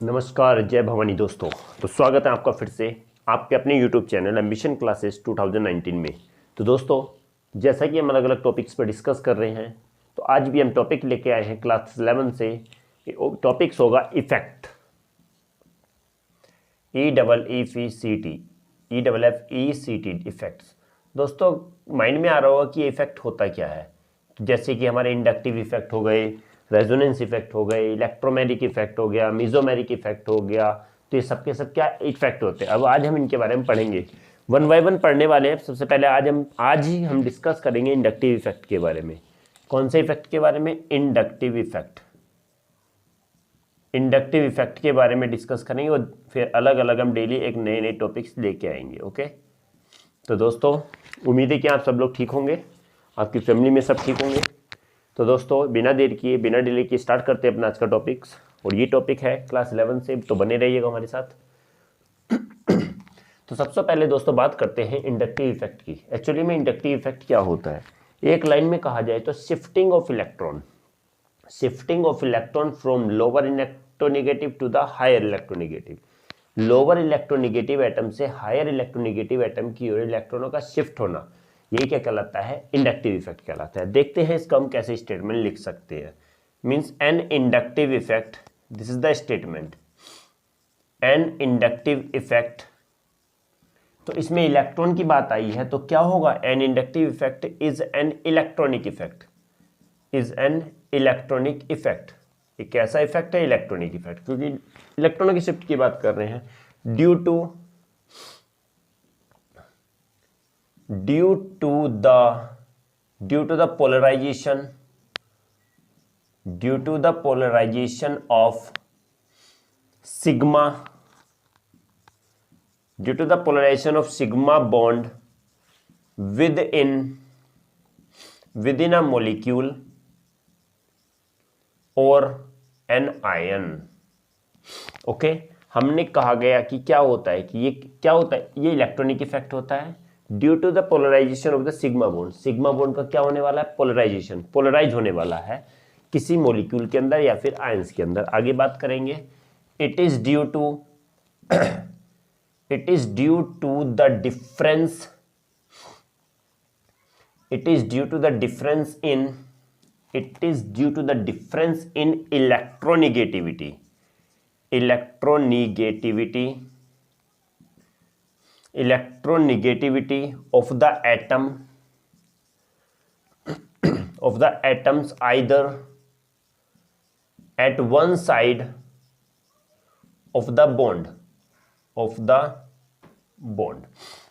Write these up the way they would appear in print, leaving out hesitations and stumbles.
नमस्कार, जय भवानी दोस्तों। तो स्वागत है आपका फिर से आपके अपने YouTube चैनल एम्बिशन क्लासेस 2019 में। तो दोस्तों, जैसा कि हम अलग अलग टॉपिक्स पर डिस्कस कर रहे हैं, तो आज भी हम टॉपिक लेके आए हैं क्लास 11 से। टॉपिक्स होगा इफेक्ट, EFFECT इफेक्ट्स। दोस्तों, माइंड में आ रहा होगा कि इफेक्ट होता क्या है। जैसे कि हमारे इंडक्टिव इफेक्ट हो गए, रेजोनेंस इफेक्ट हो गए, इलेक्ट्रोमैग्नेटिक इफेक्ट हो गया, मीजोमेरिक इफेक्ट हो गया। तो ये सब के सब क्या इफेक्ट होते हैं। अब आज हम इनके बारे में पढ़ेंगे, वन बाय वन पढ़ने वाले हैं। सबसे पहले आज ही हम डिस्कस करेंगे इंडक्टिव इफेक्ट के बारे में। कौन से इफेक्ट के बारे में? इंडक्टिव इफेक्ट के बारे में डिस्कस करेंगे और फिर अलग अलग हम डेली एक नए नए टॉपिक्स लेके आएंगे। ओके, तो दोस्तों, उम्मीद है कि आप सब लोग ठीक होंगे, आपकी फैमिली में सब ठीक होंगे। तो दोस्तों, बिना देर किए, बिना डिले किए स्टार्ट करते हैं अपना आज का टॉपिक्स। और ये टॉपिक है क्लास 11 से, तो बने रहिएगा हमारे साथ। तो सबसे पहले दोस्तों बात करते हैं इंडक्टिव इफेक्ट की। एक्चुअली में इंडक्टिव इफेक्ट क्या होता है? एक लाइन में कहा जाए तो shifting of electron from lower electronegative to the higher electronegative. Lower electronegative atom से हायर इलेक्ट्रोनेगेटिव एटम की ओर इलेक्ट्रॉनों का शिफ्ट होना, यही क्या कहलाता है? इंडक्टिव इफेक्ट कहलाता है। देखते हैं इसका हम कैसे स्टेटमेंट लिख सकते हैं। Means an inductive effect, this is the statement, an inductive effect. तो इसमें इलेक्ट्रॉन की बात आई है, तो क्या होगा? An inductive effect is an electronic effect, एक कैसा इफेक्ट है? इलेक्ट्रॉनिक इफेक्ट, क्योंकि इलेक्ट्रॉनों की शिफ्ट की बात कर रहे हैं। Due to the polarization of sigma bond within a molecule और एन आयन। ओके, हमने कहा गया कि क्या होता है, कि ये क्या होता है? ये इलेक्ट्रॉनिक इफेक्ट होता है due to the polarization of the sigma bond. Sigma bond का क्या होने वाला है? पोलराइजेशन, पोलराइज होने वाला है किसी मॉलिक्यूल के अंदर या फिर आयंस के अंदर। आगे बात करेंगे। It is due to the difference in electronegativity of the atoms either at one side of the bond।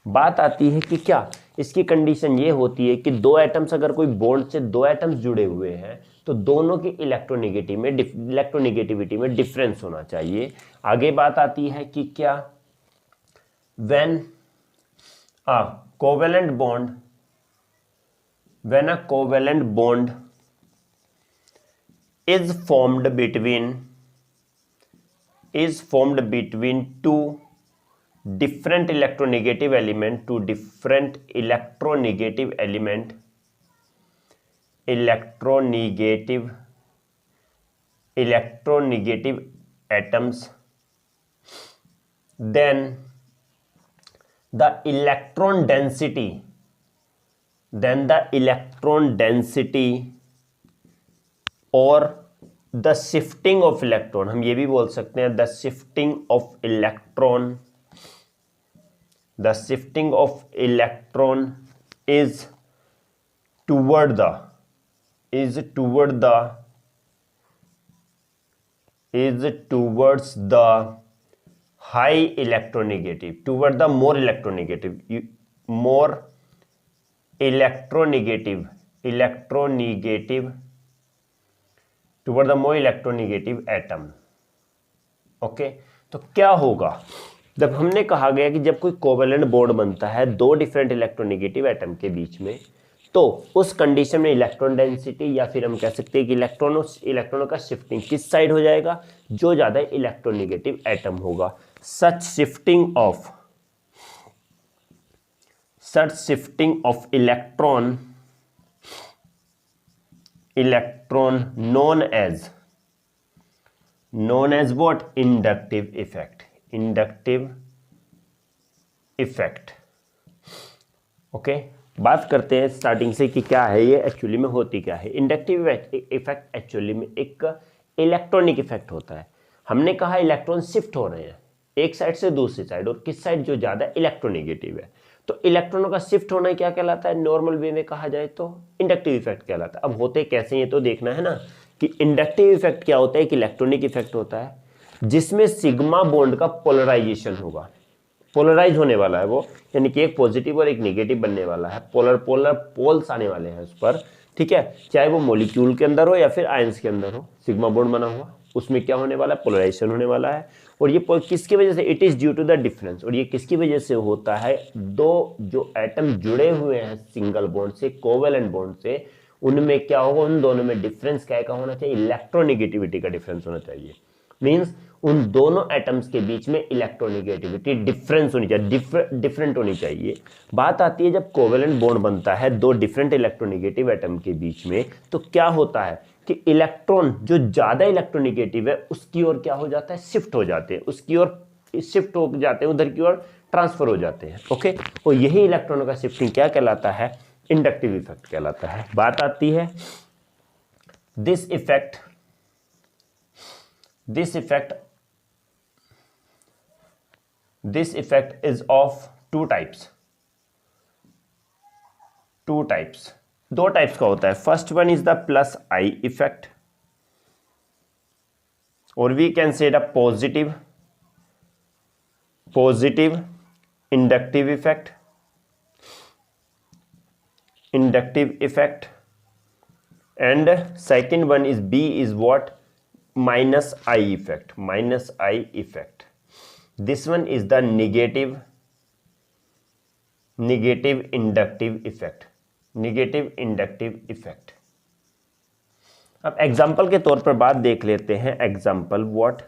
बात आती है कि क्या इसकी कंडीशन ये होती है कि दो एटम्स, अगर कोई बॉन्ड से दो एटम्स जुड़े हुए हैं, तो दोनों की इलेक्ट्रोनेगेटिविटी में डिफरेंस होना चाहिए। आगे बात आती है कि क्या when a covalent bond is formed between two different electronegative atoms, then the electron density और the shifting of electron, हम ये भी बोल सकते हैं the shifting of electron is toward towards the high electronegative, toward the more electronegative toward the more electronegative atom। Okay, तो क्या होगा जब हमने कहा गया कि जब कोई कोवेलेंट बॉन्ड बनता है दो डिफरेंट इलेक्ट्रोनेगेटिव एटम के बीच में, तो उस कंडीशन में इलेक्ट्रॉन डेंसिटी, या फिर हम कह सकते हैं कि इलेक्ट्रॉनों का शिफ्टिंग किस साइड हो जाएगा? जो ज्यादा इलेक्ट्रोनेगेटिव एटम होगा। Such shifting of electron known as known as what? Inductive effect. Inductive effect. Okay बात करते हैं स्टार्टिंग से कि क्या है ये, एक्चुअली में होती क्या है। इंडक्टिव इफेक्ट एक्चुअली में एक इलेक्ट्रॉनिक इफेक्ट होता है। हमने कहा इलेक्ट्रॉन शिफ्ट हो रहे हैं एक साइड से दूसरी साइड, और किस साइड जो ज़्यादा इलेक्ट्रोनेगेटिव है। तो इलेक्ट्रॉनों का शिफ्ट होना क्या कहलाता है? नॉर्मल वे में कहा जाए तो इंडक्टिव इफेक्ट कहलाता है। अब होते कैसे ये तो देखना है ना, कि इंडक्टिव इफेक्ट क्या होता है। एक इलेक्ट्रॉनिक इफेक्ट होता है जिसमें सिग्मा बॉन्ड का पोलराइजेशन होगा, पोलराइज होने वाला है वो, यानी कि एक पॉजिटिव और एक नेगेटिव बनने वाला है, पोलर पोल्स आने वाले हैं उस पर, ठीक है। चाहे वो मॉलिक्यूल के अंदर हो या फिर आयंस के अंदर हो, सिग्मा बॉन्ड बना हुआ, उसमें क्या होने वाला है? पोलराइजेशन होने वाला है। और ये किसकी वजह से? It is due to the difference. और ये किसकी वजह से होता है? दो जो एटम जुड़े हुए हैं सिंगल बॉन्ड से, कोवेलेंट बॉन्ड से, उनमें क्या होगा? उन दोनों में डिफरेंस क्या का होना चाहिए? इलेक्ट्रोनेगेटिविटी का डिफरेंस होना चाहिए। मींस उन दोनों एटम्स के बीच में इलेक्ट्रोनेगेटिविटी डिफरेंस होनी चाहिए, डिफरेंट होनी चाहिए। बात आती है जब कोवेलेंट बॉन्ड बनता है दो डिफरेंट इलेक्ट्रोनेगेटिव एटम के बीच में, तो क्या होता है कि इलेक्ट्रॉन जो ज्यादा इलेक्ट्रोनेगेटिव है उसकी ओर क्या हो जाता है? शिफ्ट हो जाते हैं, उसकी ओर शिफ्ट हो जाते हैं, उधर की ओर ट्रांसफर हो जाते हैं। ओके, और यही इलेक्ट्रॉनों का शिफ्टिंग क्या कहलाता है? इंडक्टिव इफेक्ट कहलाता है। बात आती है this effect is of two types. दो टाइप्स का होता है। First one is the plus I effect, और we can say the positive inductive effect, and second one is B is what? Minus I effect. This one is the negative inductive effect. अब example के तौर पर बात देख लेते हैं। Example what?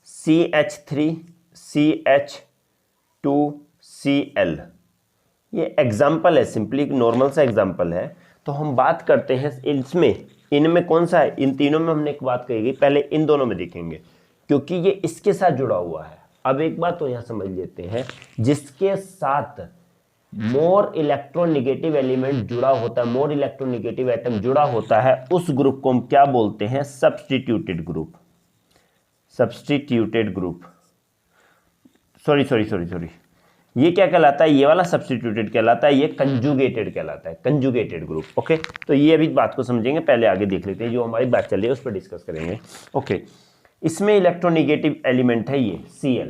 CH3CH2Cl, ये एग्जाम्पल है, सिंपली नॉर्मल सा एग्जाम्पल है। तो हम बात करते हैं इनमें कौन सा है? इन तीनों में हमने एक बात कही गई, पहले इन दोनों में देखेंगे क्योंकि ये इसके साथ जुड़ा हुआ है। अब एक बात तो यहां समझ लेते हैं, जिसके साथ मोर इलेक्ट्रोनेगेटिव एलिमेंट जुड़ा होता है, मोर इलेक्ट्रोनेगेटिव एटम जुड़ा होता है, उस ग्रुप को हम क्या बोलते हैं? Substituted group. सॉरी, ये क्या कहलाता है? ये वाला सब्स्टिट्यूटेड कहलाता है, ये कंजुगेटेड कहलाता है, कंजुगेटेड ग्रुप। ओके, तो ये अभी बात को समझेंगे, पहले आगे देख लेते हैं, जो हमारी बात चल रही है उस पर डिस्कस करेंगे। ओके, इसमें इलेक्ट्रोनेगेटिव एलिमेंट है ये Cl।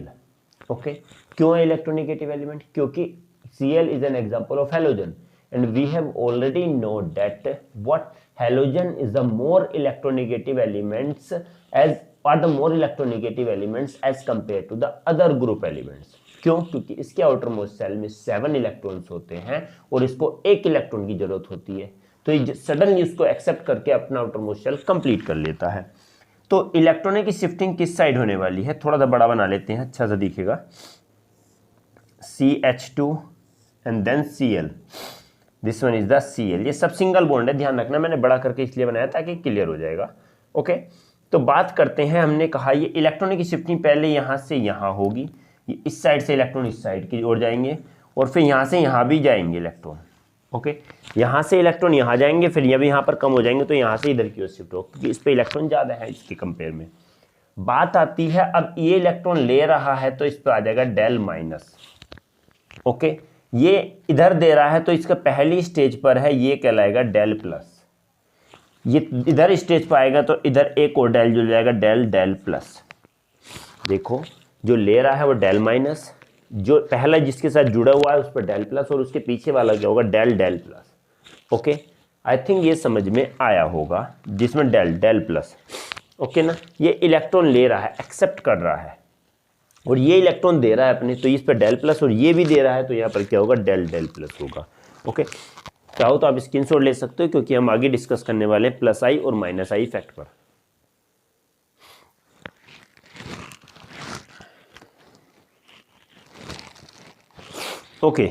ओके, क्यों है इलेक्ट्रोनेगेटिव एलिमेंट? क्योंकि Cl is an example of halogen, and we have already know that what halogen is the more electronegative elements as compare to the other group elements. क्यों? क्योंकि इसके outer most shell में 7 electrons होते हैं और इसको 1 electron की जरूरत होती है, तो ये सडनली उसको एक्सेप्ट करके अपना आउटर मोस्ट शेल कंप्लीट कर लेता है। तो इलेक्ट्रॉनों की शिफ्टिंग किस साइड होने वाली है? थोड़ा सा बड़ा बना लेते हैं, अच्छा सा दिखेगा। CH2 and then Cl, this one is the Cl। ये सब सिंगल बॉन्ड है, ध्यान रखना, मैंने बड़ा करके इसलिए बनाया ताकि क्लियर हो जाएगा। ओके, तो बात करते हैं, हमने कहा ये इलेक्ट्रॉनों की शिफ्टिंग पहले यहां से यहां होगी, ये इस साइड से इलेक्ट्रॉन इस साइड की ओर जाएंगे, और फिर यहां से यहां भी जाएंगे इलेक्ट्रॉन। ओके, यहाँ से इलेक्ट्रॉन यहाँ जाएंगे, फिर ये भी यहाँ पर कम हो जाएंगे, तो यहाँ से इधर की ओर शिफ्ट हो, क्योंकि इस पे इलेक्ट्रॉन ज़्यादा है इसके कंपेयर में। बात आती है, अब ये इलेक्ट्रॉन ले रहा है तो इस पर आ जाएगा डेल माइनस। ओके, ये इधर दे रहा है तो इसका पहली स्टेज पर है, ये कहलाएगा डेल प्लस। ये इधर स्टेज पर आएगा तो इधर एक और डेल जुड़ जाएगा, डेल प्लस। देखो, जो ले रहा है वो डेल माइनस, जो पहला जिसके साथ जुड़ा हुआ है उस पर डेल प्लस, और उसके पीछे वाला क्या होगा? Del plus. Okay, I think ये समझ में आया होगा, जिसमें डेल प्लस। ओके ना, ये इलेक्ट्रॉन ले रहा है, एक्सेप्ट कर रहा है, और ये इलेक्ट्रॉन दे रहा है अपने, तो इस पर डेल प्लस, और ये भी दे रहा है, तो यहाँ पर क्या होगा? डेल प्लस होगा। ओके, चाहो तो आप स्क्रीनशॉट ले सकते हो, क्योंकि हम आगे डिस्कस करने वाले हैं प्लस आई और माइनस आई इफेक्ट पर। ओके,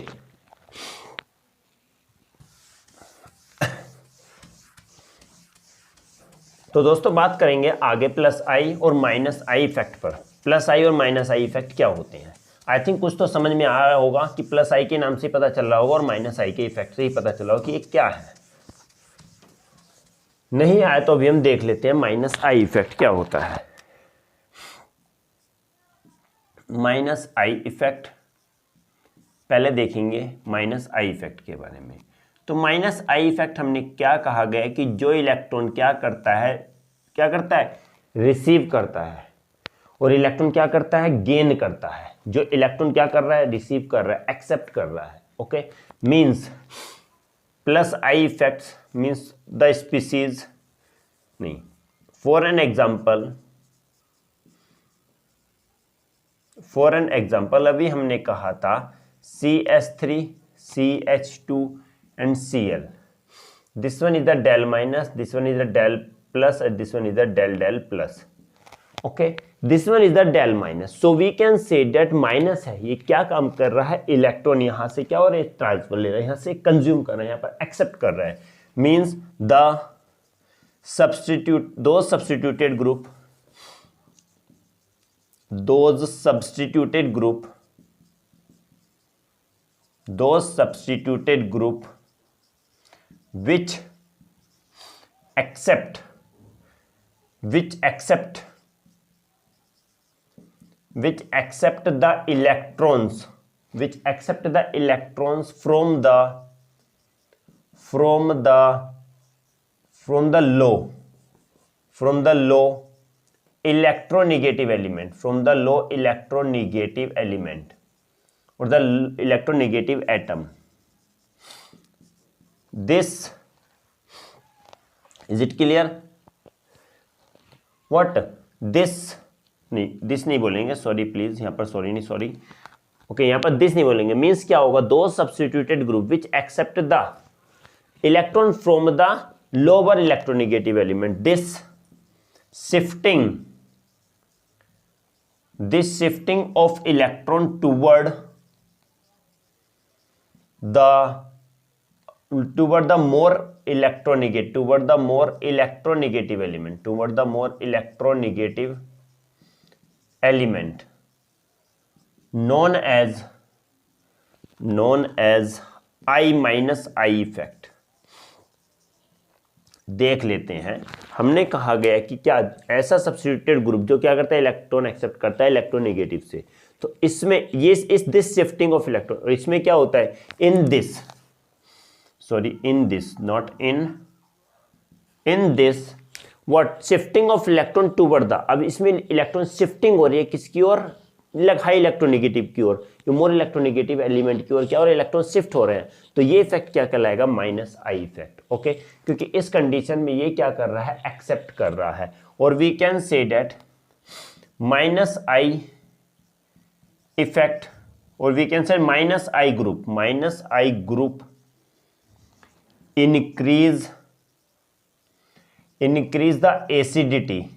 तो दोस्तों बात करेंगे आगे प्लस आई और माइनस आई इफेक्ट पर। प्लस आई और माइनस आई इफेक्ट क्या होते हैं? आई थिंक कुछ तो समझ में आ रहा होगा कि प्लस आई के नाम से पता चल रहा होगा और माइनस आई के इफेक्ट से ही पता चल रहा होगा कि ये क्या है। नहीं आए तो अभी हम देख लेते हैं माइनस आई इफेक्ट क्या होता है। माइनस आई इफेक्ट पहले देखेंगे माइनस आई इफेक्ट के बारे में। तो माइनस आई इफेक्ट हमने क्या कहा गया कि जो इलेक्ट्रॉन क्या करता है रिसीव करता है, और इलेक्ट्रॉन क्या करता है, गेन करता है। जो इलेक्ट्रॉन क्या कर रहा है, रिसीव कर रहा है, एक्सेप्ट कर रहा है। Okay, means plus I effects means the species नहीं। फॉर एन एग्जाम्पल अभी हमने कहा था CH3 CH2 and Cl. This one is the del minus, this one is the del plus, and this one is the del plus. Okay, this one is the del minus. So we can say that minus है, ये क्या काम कर रहा है, electron यहाँ से क्या हो रहा है, ट्रांसफर ले रहा है, यहाँ से कंज्यूम कर रहा है, यहाँ पर एक्सेप्ट कर रहा है। Means those substituted group which accept the electrons from the low electronegative element or the electronegative atom. This is it clear? What this नहीं बोलेंगे, सॉरी प्लीज, यहाँ पर सॉरी ओके, यहाँ पर दिस नहीं बोलेंगे। मीन्स क्या होगा, दो substituted group which accept the electron from the lower electronegative element, this shifting of electron toward the more electronegative element known as I minus I effect। देख लेते हैं, हमने कहा गया कि क्या ऐसा सब्स्टिट्यूटेड ग्रुप जो क्या करता है, इलेक्ट्रॉन एक्सेप्ट करता है इलेक्ट्रोनेगेटिव से। तो इसमें ये दिस शिफ्टिंग ऑफ इलेक्ट्रॉन, और इसमें क्या होता है, in this what shifting of electron toward the, अब इसमें इलेक्ट्रॉन शिफ्टिंग हो रही है किसकी ओर, हाई इलेक्ट्रोनेगेटिव की ओर, मोर इलेक्ट्रोनेगेटिव एलिमेंट की ओर क्या, और इलेक्ट्रॉन शिफ्ट हो रहे हैं। तो ये इफेक्ट क्या कहलाएगा, माइनस आई इफेक्ट। ओके, क्योंकि इस कंडीशन में ये क्या कर रहा है, एक्सेप्ट कर रहा है। और we can say that minus I effect, और we can say minus I group increase the acidity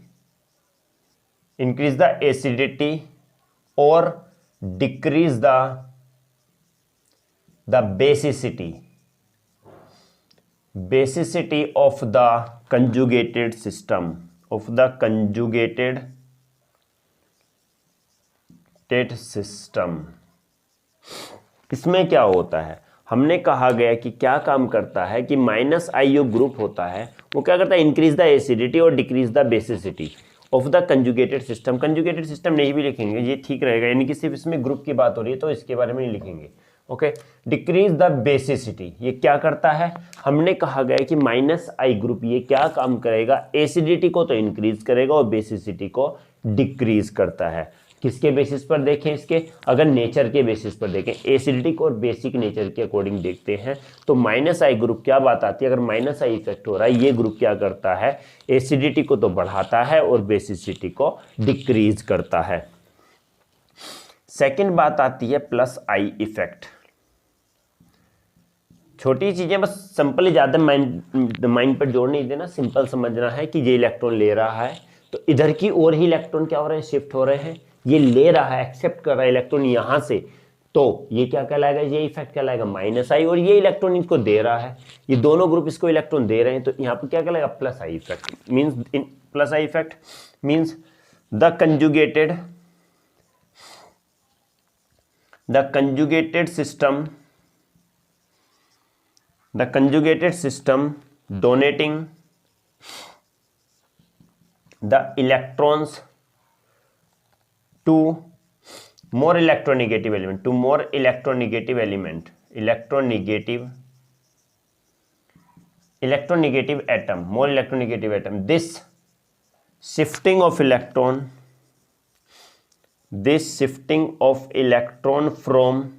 or decrease the basicity of the conjugated system, इसमें क्या होता है, हमने कहा गया कि क्या काम करता है कि माइनस आई जो ग्रुप होता है वो क्या करता है, इंक्रीज द एसिडिटी और decrease the basicity of the conjugated system. Conjugated system नहीं भी लिखेंगे, ये ठीक रहेगा, यानी कि सिर्फ इसमें ग्रुप की बात हो रही है तो इसके बारे में नहीं लिखेंगे। ओके, डिक्रीज द बेसिसिटी, ये क्या करता है, हमने कहा गया कि माइनस आई ग्रुप ये क्या काम करेगा, एसिडिटी को तो इंक्रीज करेगा और बेसिसिटी को डिक्रीज करता है। किसके बेसिस पर देखें, इसके अगर नेचर के बेसिस पर देखें, एसिडिक और बेसिक नेचर के अकॉर्डिंग देखते हैं तो माइनस आई ग्रुप क्या बात आती है, अगर माइनस आई इफेक्ट हो रहा है, ये ग्रुप क्या करता है, एसिडिटी को तो बढ़ाता है और बेसिसिटी को डिक्रीज करता है। सेकंड बात आती है प्लस आई इफेक्ट। छोटी चीजें बस सिंपल, ज्यादा माइंड पर जोर नहीं देना, सिंपल समझना है कि ये इलेक्ट्रॉन ले रहा है तो इधर की ओर ही इलेक्ट्रॉन क्या हो रहे हैं, शिफ्ट हो रहे हैं। ये ले रहा है, एक्सेप्ट कर रहा है इलेक्ट्रॉन यहाँ से, तो ये क्या कहलाएगा, ये इफेक्ट कहलाएगा माइनस आई, और ये इलेक्ट्रॉन इसको दे रहा है, ये दोनों ग्रुप इसको इलेक्ट्रॉन दे रहे हैं, तो यहाँ पर क्या कहलाएगा, plus I effect. Means plus I effect means the conjugated system donating the electrons to more electronegative atom. This shifting of electron from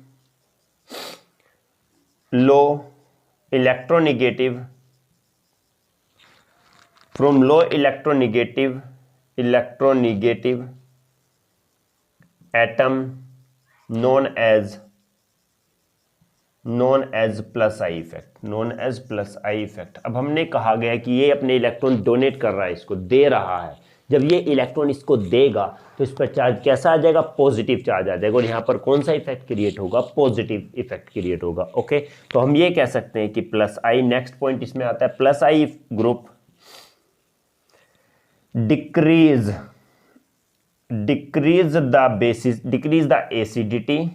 low electronegative atom known as plus I effect. अब हमने कहा गया कि ये अपने electron donate कर रहा है, इसको दे रहा है। जब ये इलेक्ट्रॉन इसको देगा तो इस पर चार्ज कैसा आ जाएगा, पॉजिटिव चार्ज आ जाएगा, और यहाँ पर कौन सा इफेक्ट क्रिएट होगा, पॉजिटिव इफेक्ट क्रिएट होगा। ओके, तो हम ये कह सकते हैं कि प्लस आई, नेक्स्ट पॉइंट इसमें आता है, plus I group decrease the acidity.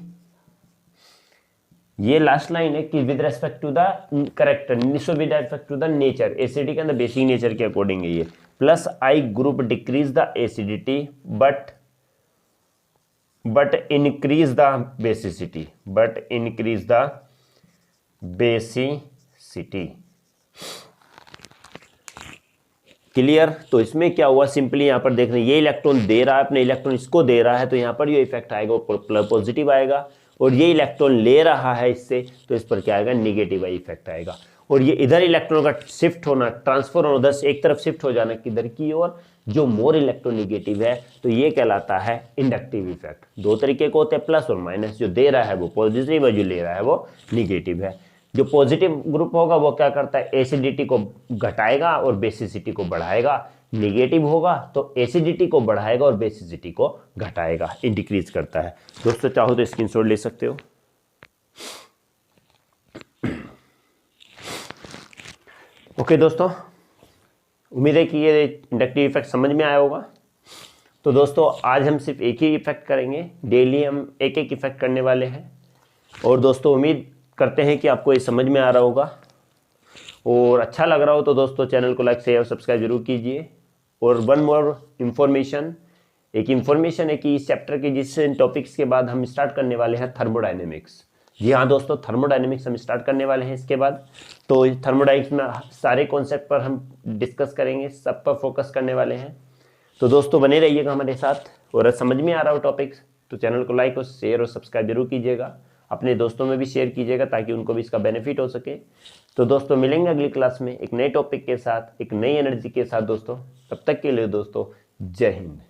ये लास्ट लाइन है कि with respect to the character, with respect to the nature, acidity के अंदर बेसिक नेचर के अकॉर्डिंग है ये। Plus I group decrease the acidity but increase the basicity, clear. तो इसमें क्या हुआ, सिंपली यहां पर देख रहे हैं ये इलेक्ट्रॉन दे रहा है, अपने इलेक्ट्रॉन इसको दे रहा है, तो यहां पर ये इफेक्ट आएगा वो पॉजिटिव आएगा, और ये इलेक्ट्रॉन ले रहा है इससे, तो इस पर क्या आएगा, निगेटिव इफेक्ट आएगा। और ये इधर इलेक्ट्रॉन का शिफ्ट होना, ट्रांसफर होना, उधर से एक तरफ शिफ्ट हो जाना किधर की ओर, जो मोर इलेक्ट्रोनिगेटिव है, तो ये कहलाता है इंडक्टिव इफेक्ट। दो तरीके को होते हैं, प्लस और माइनस, जो दे रहा है वो पॉजिटिव है, जो ले रहा है वो निगेटिव है। जो पॉजिटिव ग्रुप होगा वो क्या करता है, एसिडिटी को घटाएगा और बेसिसिटी को बढ़ाएगा। निगेटिव होगा तो एसिडिटी को बढ़ाएगा और बेसिसिटी को घटाएगा, डिक्रीज करता है। दोस्तों चाहो तो स्क्रीनशॉट ले सकते हो। ओके दोस्तों, उम्मीद है कि ये इंडक्टिव इफेक्ट समझ में आया होगा। तो दोस्तों आज हम सिर्फ एक ही इफेक्ट करेंगे, डेली हम एक एक इफेक्ट करने वाले हैं। और दोस्तों उम्मीद करते हैं कि आपको ये समझ में आ रहा होगा, और अच्छा लग रहा हो तो दोस्तों चैनल को लाइक शेयर और सब्सक्राइब जरूर कीजिए। और वन मोर इन्फॉर्मेशन, एक इन्फॉर्मेशन है कि इस चैप्टर के जिस टॉपिक्स के बाद हम स्टार्ट करने वाले हैं थर्मोडायनेमिक्स। जी हाँ दोस्तों, थर्मोडायनेमिक्स हम स्टार्ट करने वाले हैं इसके बाद। तो थर्मोडायनेमिक्स में सारे कॉन्सेप्ट पर हम डिस्कस करेंगे, सब पर फोकस करने वाले हैं। तो दोस्तों बने रहिएगा हमारे साथ, और समझ में आ रहा हो टॉपिक्स तो चैनल को लाइक और शेयर और सब्सक्राइब जरूर कीजिएगा, अपने दोस्तों में भी शेयर कीजिएगा ताकि उनको भी इसका बेनिफिट हो सके। तो दोस्तों मिलेंगे अगली क्लास में एक नए टॉपिक के साथ, एक नई एनर्जी के साथ दोस्तों। तब तक के लिए दोस्तों जय हिंद।